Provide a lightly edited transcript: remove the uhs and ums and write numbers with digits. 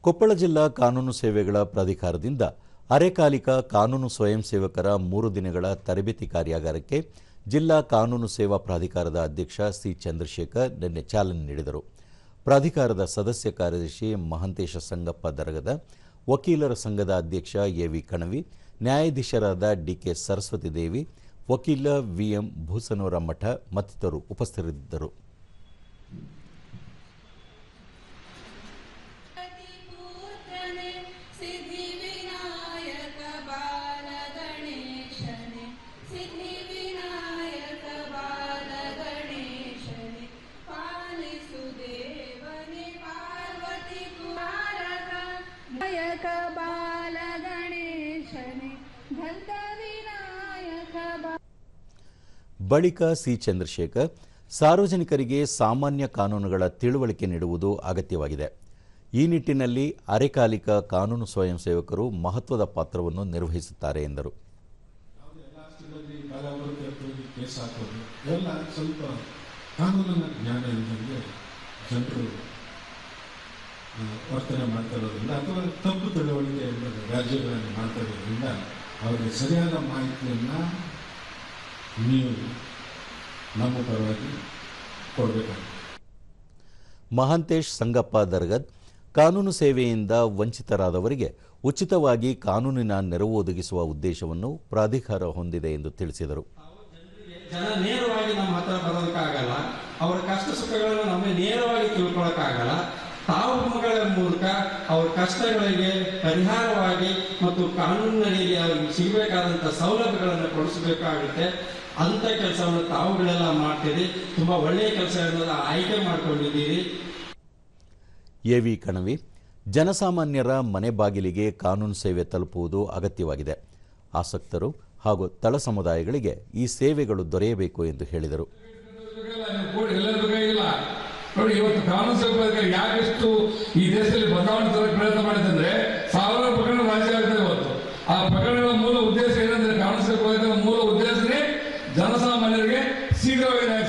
ಕೊಪ್ಪಳ ಜಿಲ್ಲಾ ಕಾನೂನು ಸೇವೆಗಳ ಪ್ರಾಧಿಕಾರದಿಂದ ಅರೆಕಾಲಿಕ ಕಾನೂನು ಸ್ವಯಂ ಸೇವಕರ 3 ದಿನಗಳ ತರಬೇತಿ ಕಾರ್ಯಾಗಾರಕ್ಕೆ ಜಿಲ್ಲಾ ಕಾನೂನು ಸೇವಾ ಪ್ರಾಧಿಕಾರದ ಅಧ್ಯಕ್ಷ ಸಿ ಚಂದ್ರಶೇಖರ್ ನಿನ್ನೆ ಚಾಲನೆ ನೀಡಿದರು. ಪ್ರಾಧಿಕಾರದ ಸದಸ್ಯ ಕಾರ್ಯದರ್ಶಿ ಮಹಂತೇಶ ಸಂಗಪ್ಪ ದರಗದ, ವಕೀಲರ ಸಂಘದ ಅಧ್ಯಕ್ಷ ಎವಿ ಕಣವಿ, ನ್ಯಾಯಾಧೀಶರಾದ ಡಿಕೆ ಸರಸ್ವತಿ ದೇವಿ, ವಕೀಲ ವಿಎಂ ಭೂಸನೂರ ಮಠ ಮತ್ತಿತರರು ಉಪಸ್ಥಿತರಿದ್ದರು. ಬಳಿಕ ಸಿ ಚಂದ್ರಶೇಖರ್, ಸಾರ್ವಜನಿಕರಿಗೆ ಸಾಮಾನ್ಯ ಕಾನೂನುಗಳ ತಿಳುವಳಿಕೆ ನೀಡುವುದು ಅಗತ್ಯವಾಗಿದೆ. ಈ ನಿಟ್ಟಿನಲ್ಲಿ ಅರೆಕಾಲಿಕ ಕಾನೂನು ಸ್ವಯಂ ಸೇವಕರು ಮಹತ್ವದ ಪಾತ್ರವನ್ನು ನಿರ್ವಹಿಸುತ್ತಾರೆ ಎಂದರು. ವರ್ತನೆ ಮಾಡ್ತಾ ಇರೋದ್ರಿಂದ ಅಥವಾ ತಪ್ಪು ತಿಳುವಳಿಕೆ ರಾಜ್ಯಗಳನ್ನು ಮಾಡ್ತಾ ಇರೋದ್ರಿಂದ ಅವರಿಗೆ ಸರಿಯಾದ ಮಾಹಿತಿಯನ್ನು ನೀವು ನಮ್ಮ ಪರವಾಗಿ ಕೊಡಬೇಕಾಗಿದೆ. ಮಹಂತೇಶ್ ಸಂಗಪ್ಪ ದರ್ಗದ್, ಕಾನೂನು ಸೇವೆಯಿಂದ ವಂಚಿತರಾದವರಿಗೆ ಉಚಿತವಾಗಿ ಕಾನೂನಿನ ನೆರವು ಒದಗಿಸುವ ಉದ್ದೇಶವನ್ನು ಪ್ರಾಧಿಕಾರ ಹೊಂದಿದೆ ಎಂದು ತಿಳಿಸಿದರು. ಜನ ನೇರವಾಗಿ ನಮ್ಮ ಹತ್ರ ಬರೋದಕ್ಕಾಗಲ್ಲ, ಅವರ ಕಷ್ಟ ಸುಖಗಳನ್ನು ನಮಗೆ ನೇರವಾಗಿ ತಿಳ್ಕೊಳ್ಳೋಕ್ಕಾಗಲ್ಲ. ತಾವುಗಳ ಮೂಲಕ ಅವರ ಕಷ್ಟಗಳಿಗೆ ಪರಿಹಾರವಾಗಿ ಮತ್ತು ಕಾನೂನಿನಲ್ಲಿ ಅವರಿಗೆ ಸಿಗಬೇಕಾದಂಥ ಸೌಲಭ್ಯಗಳನ್ನು ಕೊಡಿಸಬೇಕಾಗುತ್ತೆ. ಅಂಥ ಕೆಲಸವನ್ನು ತಾವುಗಳೆಲ್ಲ ಮಾಡ್ತೀರಿ. ತುಂಬಾ ಒಳ್ಳೆಯ ಕೆಲಸಗಳನ್ನೆಲ್ಲ ಆಯ್ಕೆ ಮಾಡಿಕೊಂಡಿದ್ದೀರಿ. ಎವಿ ಕಣವಿ, ಜನಸಾಮಾನ್ಯರ ಮನೆ ಬಾಗಿಲಿಗೆ ಕಾನೂನು ಸೇವೆ ತಲುಪುವುದು ಅಗತ್ಯವಾಗಿದೆ. ಆಸಕ್ತರು ಹಾಗೂ ತಳ ಸಮುದಾಯಗಳಿಗೆ ಈ ಸೇವೆಗಳು ದೊರೆಯಬೇಕು ಎಂದು ಹೇಳಿದರು. ನೋಡಿ, ಇವತ್ತು ಕಾನೂನು ಸೇವೆ ಯಾಕೆಷ್ಟು ಈ ದೇಶದಲ್ಲಿ ಬದಲಾವಣೆ ತರಕ್ಕೆ ಪ್ರಯತ್ನ ಮಾಡಿದ್ರೆ ಸಾವಿರಾರು ಪ್ರಕರಣ ರಾಜ್ಯ ಆಗ್ತದೆ. ಇವತ್ತು ಆ ಪ್ರಕರಣಗಳ ಮೂಲ ಉದ್ದೇಶ ಏನಂದ್ರೆ, ಕಾನೂನು ಸೇವೆ ಮೂಲ ಉದ್ದೇಶನೇ ಜನಸಾಮಾನ್ಯರಿಗೆ ಶೀಘ್ರವಾಗಿ ನ್ಯಾಯ